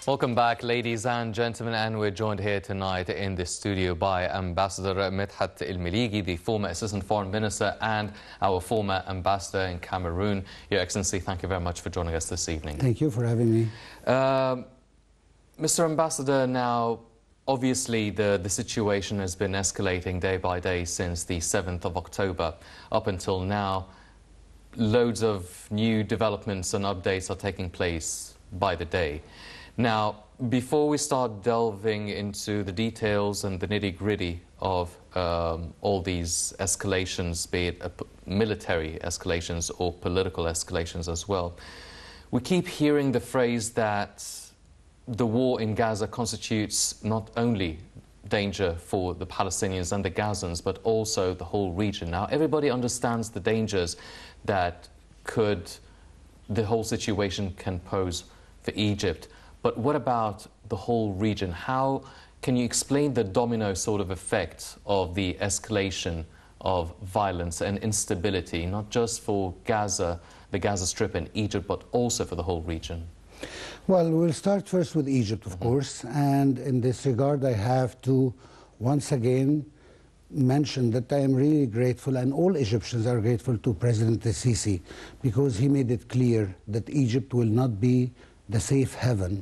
Welcome back, ladies and gentlemen, and we're joined here tonight in the studio by Ambassador Medhat Miligy, the former Assistant Foreign Minister and our former Ambassador in Cameroon. Your Excellency, thank you very much for joining us this evening. Thank you for having me. Mr. Ambassador, now, obviously the situation has been escalating day by day since the 7th of October. Up until now, loads of new developments and updates are taking place by the day. Now, before we start delving into the details and the nitty-gritty of all these escalations, be it military escalations or political escalations as well, we keep hearing the phrase that the war in Gaza constitutes not only danger for the Palestinians and the Gazans, but also the whole region. Now, everybody understands the dangers that the whole situation can pose for Egypt. But what about the whole region? How can you explain the domino sort of effect of the escalation of violence and instability, not just for Gaza, the Gaza Strip and Egypt, but also for the whole region? Well, we'll start first with Egypt, of course. And in this regard, I have to once again mention that I am really grateful, and all Egyptians are grateful to President Sisi, because he made it clear that Egypt will not be the safe haven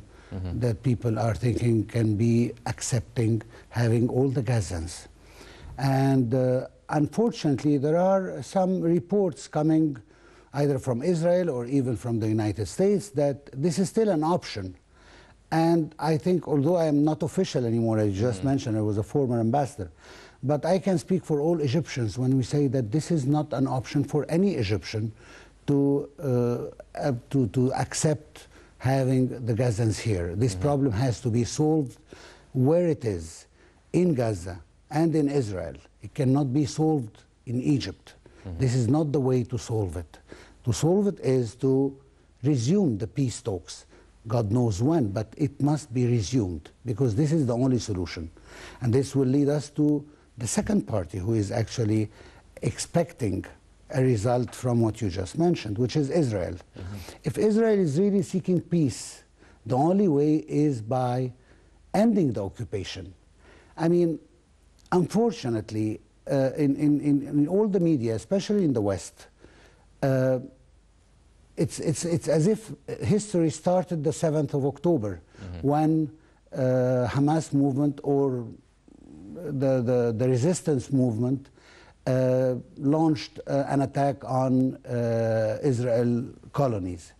that people are thinking can be accepting having all the Gazans. And unfortunately, there are some reports coming either from Israel or even from the United States that this is still an option. And I think, although I am not official anymore, as you just mentioned, I was a former ambassador, but I can speak for all Egyptians when we say that this is not an option for any Egyptian to accept having the Gazans here. This problem has to be solved where it is, in Gaza and in Israel. It cannot be solved in Egypt. This is not the way to solve it. To solve it is to resume the peace talks. God knows when, but it must be resumed, because this is the only solution. And this will lead us to the second party who is actually expecting a result from what you just mentioned, which is Israel. If Israel is really seeking peace, the only way is by ending the occupation. I mean, unfortunately, in all the media, especially in the West, it's as if history started the 7th of October, when Hamas movement or the resistance movement launched an attack on Israel colonies.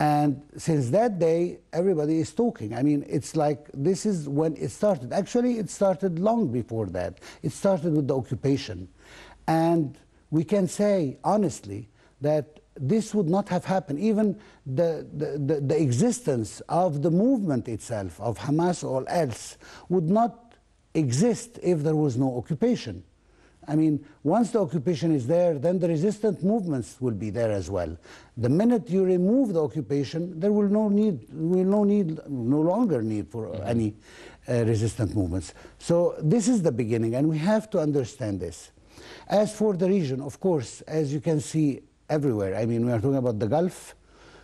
And since that day, everybody is talking. I mean, it's like this is when it started. Actually, it started long before that. It started with the occupation. And we can say, honestly, that this would not have happened. Even the existence of the movement itself, of Hamas or else, would not exist if there was no occupation. I mean, once the occupation is there, then the resistant movements will be there as well. The minute you remove the occupation, there will no longer need for any resistant movements. So this is the beginning, and we have to understand this. As for the region, of course, as you can see everywhere, I mean, we are talking about the Gulf,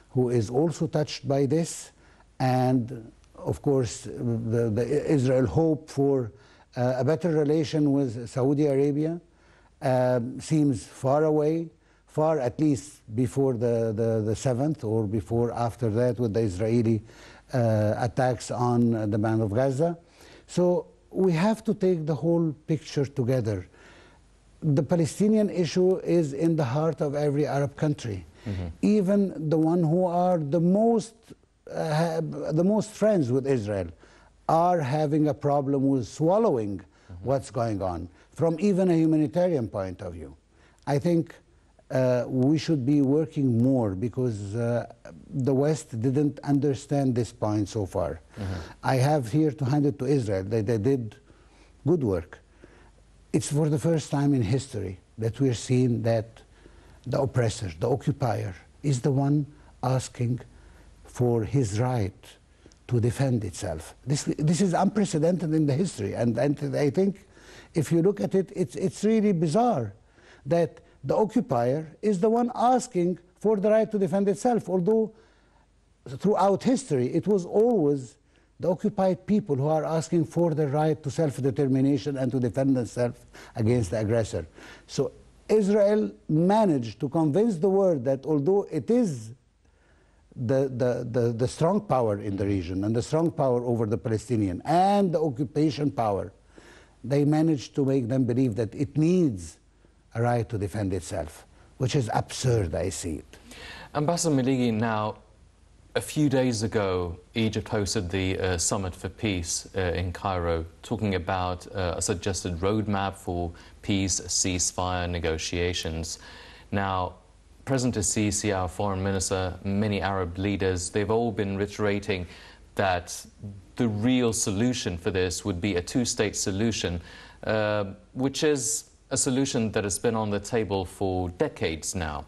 who is also touched by this, and of course, the Israel hope for a better relation with Saudi Arabia seems far away, far at least before the 7th or before after that with the Israeli attacks on the Band of Gaza. So we have to take the whole picture together. The Palestinian issue is in the heart of every Arab country, even the one who are the most friends with Israel are having a problem with swallowing what's going on from even a humanitarian point of view. I think we should be working more, because the West didn't understand this point so far. I have here to hand it to Israel. They did good work. It's for the first time in history that we're seeing that the oppressor, the occupier, is the one asking for his right to defend itself. This is unprecedented in the history, and I think if you look at it, it's really bizarre that the occupier is the one asking for the right to defend itself, although throughout history it was always the occupied people who are asking for the right to self-determination and to defend themselves against the aggressor. So Israel managed to convince the world that although it is the strong power in the region and the strong power over the Palestinian and the occupation power, they managed to make them believe that it needs a right to defend itself, which is absurd, I see it. Ambassador Miligy, now, a few days ago, Egypt hosted the Summit for Peace in Cairo, talking about a suggested roadmap for peace, ceasefire, negotiations. Now, President Sisi, our foreign minister, many Arab leaders, they've all been reiterating that the real solution for this would be a two-state solution, which is a solution that has been on the table for decades now.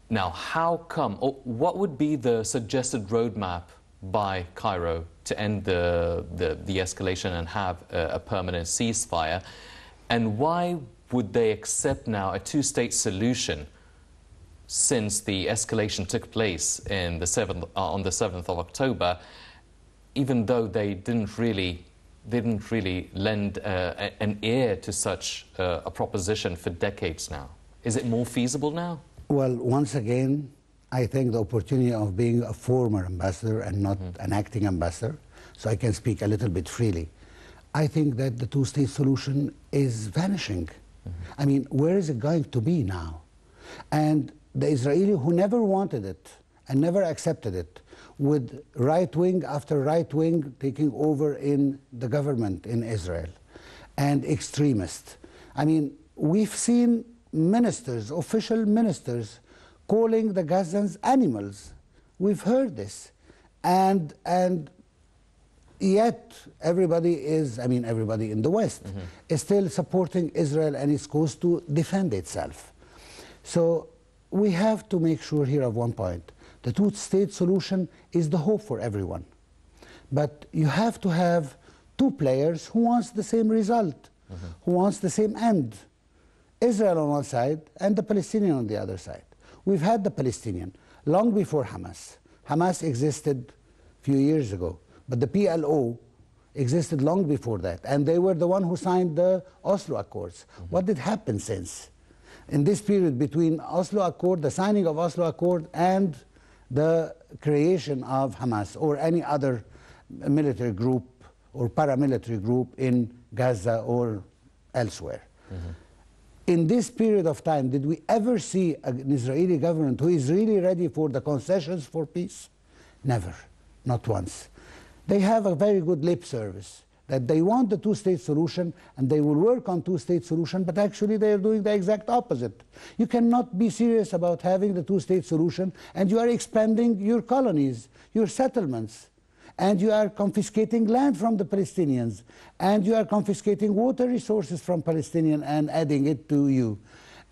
Now, how come, or what would be the suggested roadmap by Cairo to end the escalation and have a permanent ceasefire? And why would they accept now a two-state solution since the escalation took place in on the 7th of October, even though they didn't really lend an ear to such a proposition for decades now? Is it more feasible now? Well, once again, I think the opportunity of being a former ambassador and not an acting ambassador, so I can speak a little bit freely. I think that the two-state solution is vanishing. I mean, where is it going to be now? And the Israeli who never wanted it and never accepted it, with right wing after right wing taking over in the government in Israel, and extremists. I mean, we've seen ministers, official ministers, calling the Gazans animals. We've heard this. And yet everybody is, I mean everybody in the West, is still supporting Israel and its cause to defend itself. So we have to make sure here of one point. The two-state solution is the hope for everyone. But you have to have two players who wants the same result, who wants the same end. Israel on one side and the Palestinian on the other side. We've had the Palestinian long before Hamas. Hamas existed a few years ago, but the PLO existed long before that, and they were the one who signed the Oslo Accords. What did happen since? In this period between Oslo Accord, the signing of Oslo Accord, and the creation of Hamas or any other military group or paramilitary group in Gaza or elsewhere. In this period of time, did we ever see an Israeli government who is really ready for the concessions for peace? Never, not once. They have a very good lip service that they want the two-state solution and they will work on two-state solution, but actually they are doing the exact opposite. You cannot be serious about having the two-state solution and you are expanding your colonies, your settlements, and you are confiscating land from the Palestinians, and you are confiscating water resources from Palestinians and adding it to you,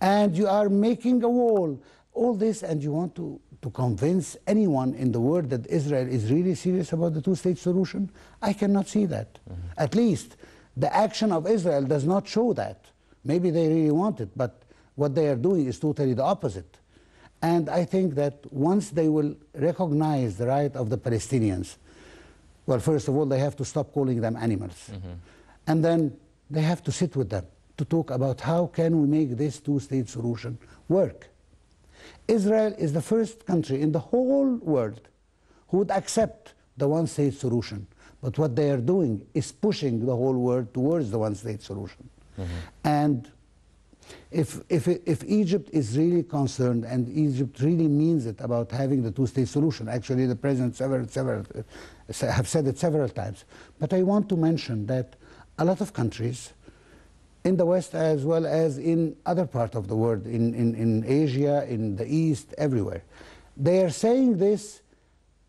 and you are making a wall. All this, and you want to convince anyone in the world that Israel is really serious about the two-state solution? I cannot see that. At least the action of Israel does not show that. Maybe they really want it, but what they are doing is totally the opposite. And I think that once they will recognize the right of the Palestinians, well, first of all, they have to stop calling them animals. And then they have to sit with them to talk about how can we make this two-state solution work. Israel is the first country in the whole world who would accept the one-state solution. But what they are doing is pushing the whole world towards the one-state solution. And if Egypt is really concerned and Egypt really means it about having the two-state solution, actually the president have said it several times, but I want to mention that a lot of countries in the West as well as in other parts of the world, in Asia, in the East, everywhere, they are saying this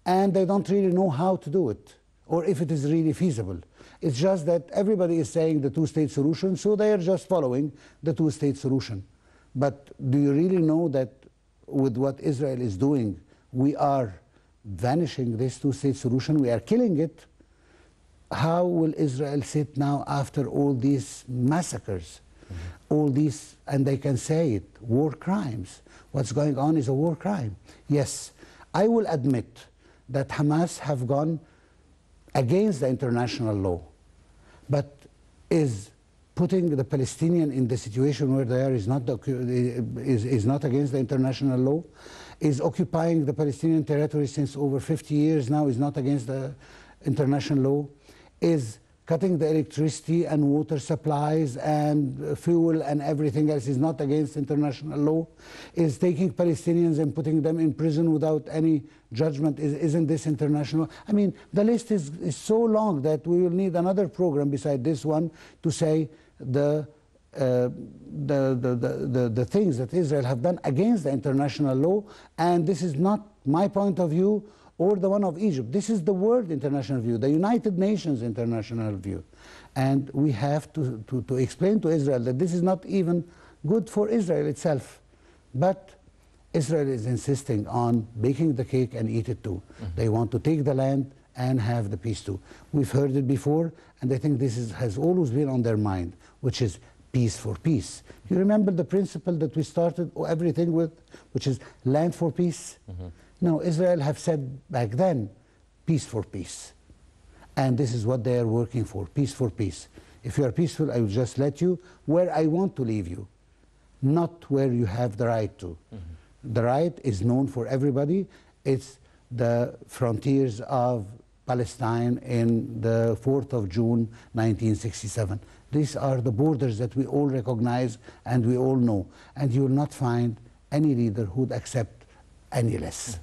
and they don't really know how to do it or if it is really feasible. It's just that everybody is saying the two-state solution, so they are just following the two-state solution. But do you really know that with what Israel is doing, we are vanishing this two-state solution? We are killing it. How will Israel sit now after all these massacres, all these, and they can say it, war crimes? What's going on is a war crime. Yes, I will admit that Hamas have gone against the international law, but is putting the Palestinian in the situation where they are is not against the international law, is occupying the Palestinian territory since over 50 years now, is not against the international law, is cutting the electricity and water supplies and fuel and everything else, is not against international law, is taking Palestinians and putting them in prison without any judgment. Isn't this international? I mean, the list is so long that we will need another program beside this one to say the things that Israel have done against the international law. And this is not my point of view or the one of Egypt. This is the world international view, the United Nations international view. And we have to explain to Israel that this is not even good for Israel itself. But Israel is insisting on baking the cake and eat it too. They want to take the land and have the peace too. We've heard it before, and I think this has always been on their mind, which is peace for peace. You remember the principle that we started everything with, which is land for peace? No, Israel have said back then, peace for peace. And this is what they are working for, peace for peace. If you are peaceful, I will just let you where I want to leave you, not where you have the right to. The right is known for everybody. It's the frontiers of Palestine in the 4th of June, 1967. These are the borders that we all recognize and we all know. And you will not find any leader who would accept any less.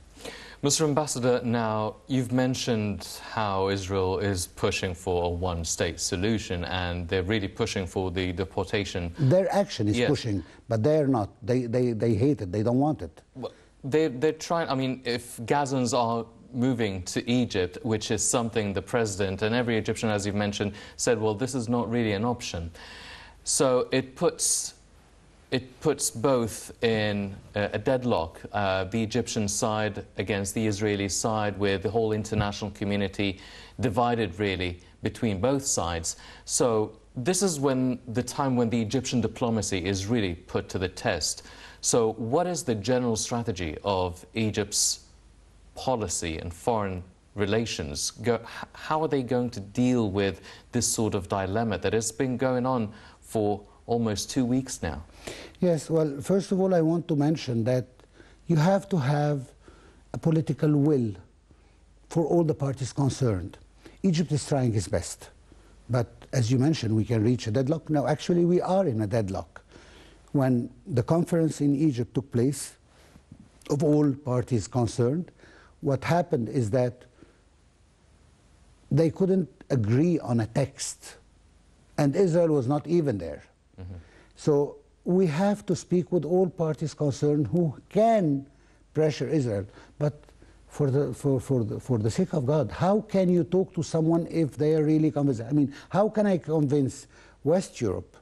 Mr. Ambassador, now you've mentioned how Israel is pushing for a one-state solution and they're really pushing for the deportation. Their action is pushing, but they're not. They hate it. They don't want it. Well, they're trying. I mean, if Gazans are moving to Egypt, which is something the president and every Egyptian, as you've mentioned, said, well, this is not really an option. So it puts both in a deadlock, the Egyptian side against the Israeli side, with the whole international community divided really between both sides. So this is the time when the Egyptian diplomacy is really put to the test. So what is the general strategy of Egypt's policy and foreign relations? How are they going to deal with this sort of dilemma that has been going on for almost 2 weeks now? Yes, well, first of all, I want to mention that you have to have a political will for all the parties concerned. Egypt is trying its best, but as you mentioned, we can reach a deadlock. Now, actually, we are in a deadlock. When the conference in Egypt took place, of all parties concerned, what happened is that they couldn't agree on a text, and Israel was not even there. So we have to speak with all parties concerned who can pressure Israel. But for the sake of God, how can you talk to someone if they are really convinced? I mean, how can I convince West Europe,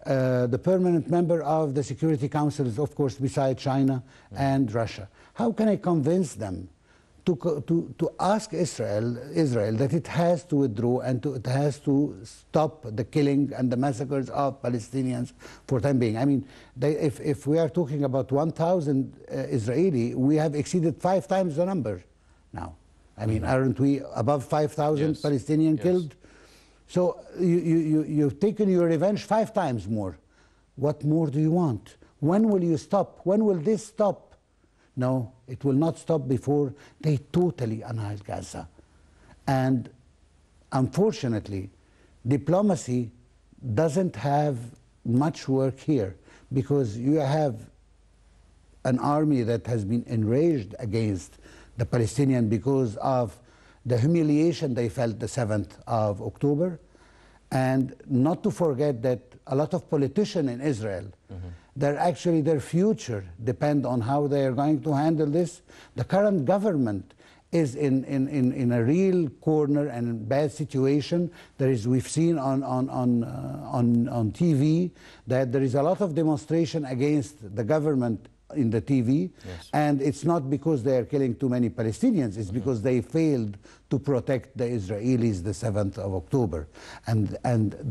the permanent member of the Security Council is, of course, beside China and Russia? How can I convince them to ask Israel that it has to withdraw and it has to stop the killing and the massacres of Palestinians for the time being? I mean, if we are talking about 1,000 Israeli, we have exceeded 5 times the number now. I mean, aren't we above 5,000 Palestinians killed? So you've taken your revenge 5 times more. What more do you want? When will you stop? When will this stop? No, it will not stop before they totally annihilate Gaza. And unfortunately, diplomacy doesn't have much work here, because you have an army that has been enraged against the Palestinians because of the humiliation they felt the 7th of October. And not to forget that a lot of politicians in Israel, their future depend on how they are going to handle this. The current government is in a real corner and bad situation. We've seen on TV that there is a lot of demonstration against the government in the TV, and it's not because they are killing too many Palestinians, it's because they failed to protect the Israelis the 7th of October. And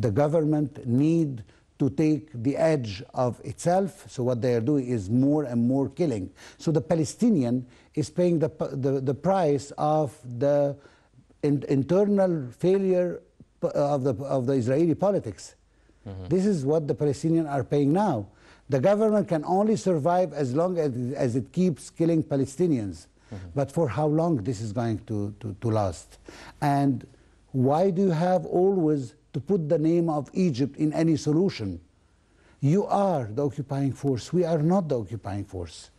the government need to take the edge of itself, so what they are doing is more and more killing. So the Palestinian is paying the price of the internal failure of the Israeli politics. This is what the Palestinians are paying now. The government can only survive as long as it keeps killing Palestinians. But for how long this is going to last? And why do you have always to put the name of Egypt in any solution? You are the occupying force. We are not the occupying force.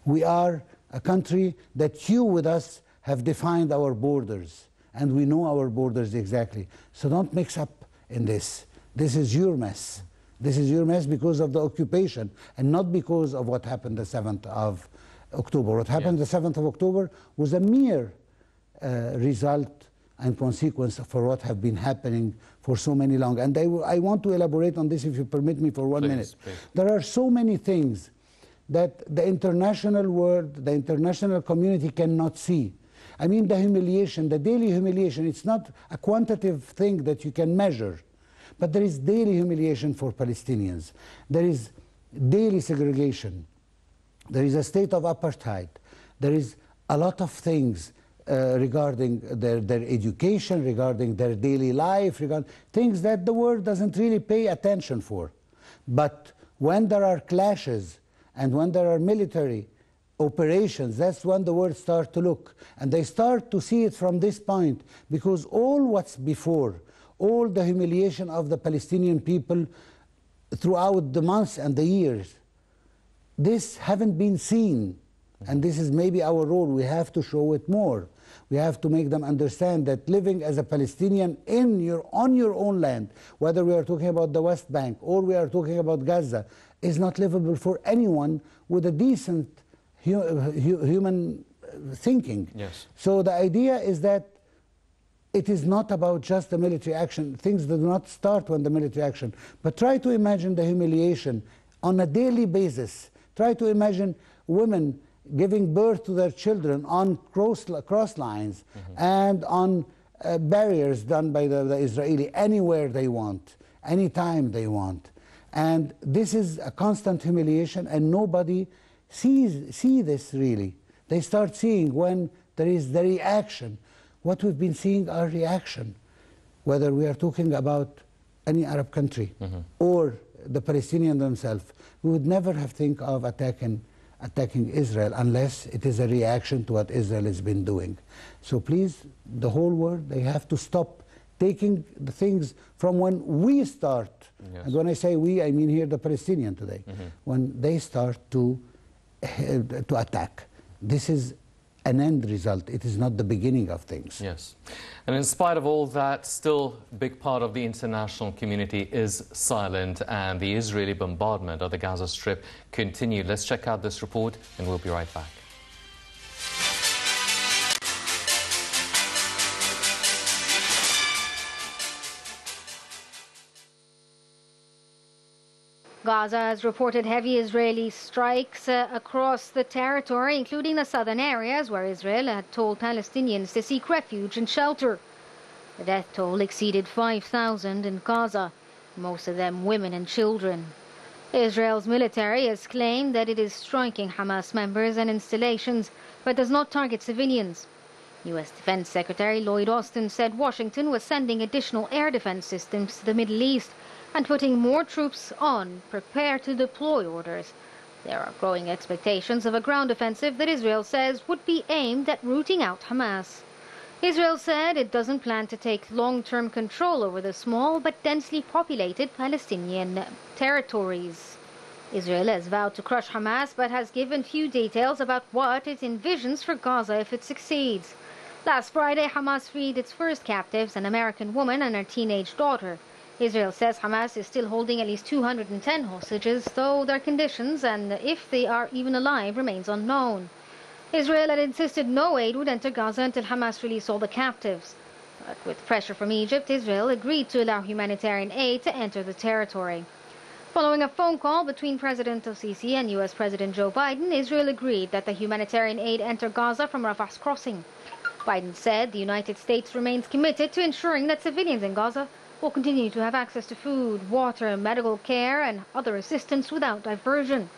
We are a country that you with us have defined our borders, and we know our borders exactly. So don't mix up in this. This is your mess. This is your mess because of the occupation and not because of what happened the 7th of October. What happened the 7th of October was a mere result and consequence for what have been happening for so many long. And I want to elaborate on this, if you permit me, for 1 minute. Please. There are so many things that the international world, the international community cannot see. I mean, the humiliation, the daily humiliation, it's not a quantitative thing that you can measure, but there is daily humiliation for Palestinians. There is daily segregation. There is a state of apartheid. There is a lot of things regarding their education, regarding their daily life, regarding things that the world doesn't really pay attention for. But when there are clashes and when there are military operations, that's when the world starts to look. And they start to see it from this point, because all what's before, all the humiliation of the Palestinian people throughout the months and the years, this haven't been seen. And this is maybe our role. We have to show it more. We have to make them understand that living as a Palestinian on your own land, whether we are talking about the West Bank or we are talking about Gaza, is not livable for anyone with a decent human thinking. Yes. So the idea is that it is not about just the military action. Things do not start when the military action. But try to imagine the humiliation on a daily basis. Try to imagine women giving birth to their children on cross lines and on barriers done by the Israeli anywhere they want, anytime they want. And this is a constant humiliation, and nobody see this really. They start seeing when there is the reaction. What we've been seeing are reaction, whether we are talking about any Arab country or the Palestinians themselves. We would never have think of attacking Israel unless it is a reaction to what Israel has been doing. So please, the whole world, they have to stop taking the things from when we start. Yes. And when I say we, I mean here the Palestinian today. When they start to attack. This is an end result. It is not the beginning of things. Yes. And in spite of all that, still a big part of the international community is silent, and the Israeli bombardment of the Gaza Strip continued. Let's check out this report and we'll be right back. Gaza has reported heavy Israeli strikes across the territory, including the southern areas where Israel had told Palestinians to seek refuge and shelter. The death toll exceeded 5,000 in Gaza, most of them women and children. Israel's military has claimed that it is striking Hamas members and installations, but does not target civilians. U.S. Defense Secretary Lloyd Austin said Washington was sending additional air defense systems to the Middle East and putting more troops on prepare to deploy orders. There are growing expectations of a ground offensive that Israel says would be aimed at rooting out Hamas. Israel said it doesn't plan to take long-term control over the small but densely populated Palestinian territories. Israel has vowed to crush Hamas but has given few details about what it envisions for Gaza if it succeeds. Last Friday, Hamas freed its first captives, an American woman and her teenage daughter. Israel says Hamas is still holding at least 210 hostages, though their conditions and if they are even alive remains unknown. Israel had insisted no aid would enter Gaza until Hamas released all the captives. But with pressure from Egypt, Israel agreed to allow humanitarian aid to enter the territory. Following a phone call between President al-Sisi and U.S. President Joe Biden, Israel agreed that the humanitarian aid enter Gaza from Rafah's crossing. Biden said the United States remains committed to ensuring that civilians in Gaza will continue to have access to food, water, medical care, and other assistance without diversion.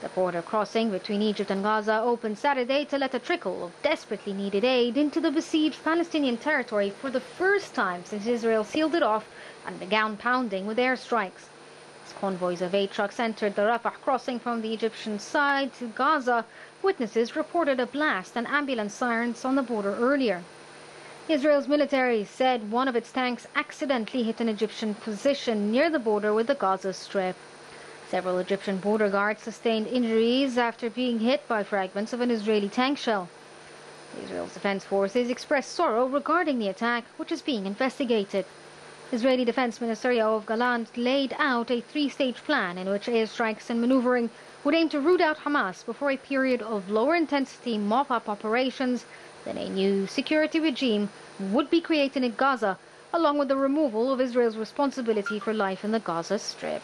The border crossing between Egypt and Gaza opened Saturday to let a trickle of desperately needed aid into the besieged Palestinian territory for the first time since Israel sealed it off and began pounding with airstrikes. As convoys of aid trucks entered the Rafah crossing from the Egyptian side to Gaza, witnesses reported a blast and ambulance sirens on the border earlier. Israel's military said one of its tanks accidentally hit an Egyptian position near the border with the Gaza Strip. Several Egyptian border guards sustained injuries after being hit by fragments of an Israeli tank shell. Israel's defense forces expressed sorrow regarding the attack, which is being investigated. Israeli Defense Minister Yoav Gallant laid out a three-stage plan in which airstrikes and maneuvering would aim to root out Hamas before a period of lower-intensity mop-up operations. Then a new security regime would be created in Gaza, along with the removal of Israel's responsibility for life in the Gaza Strip.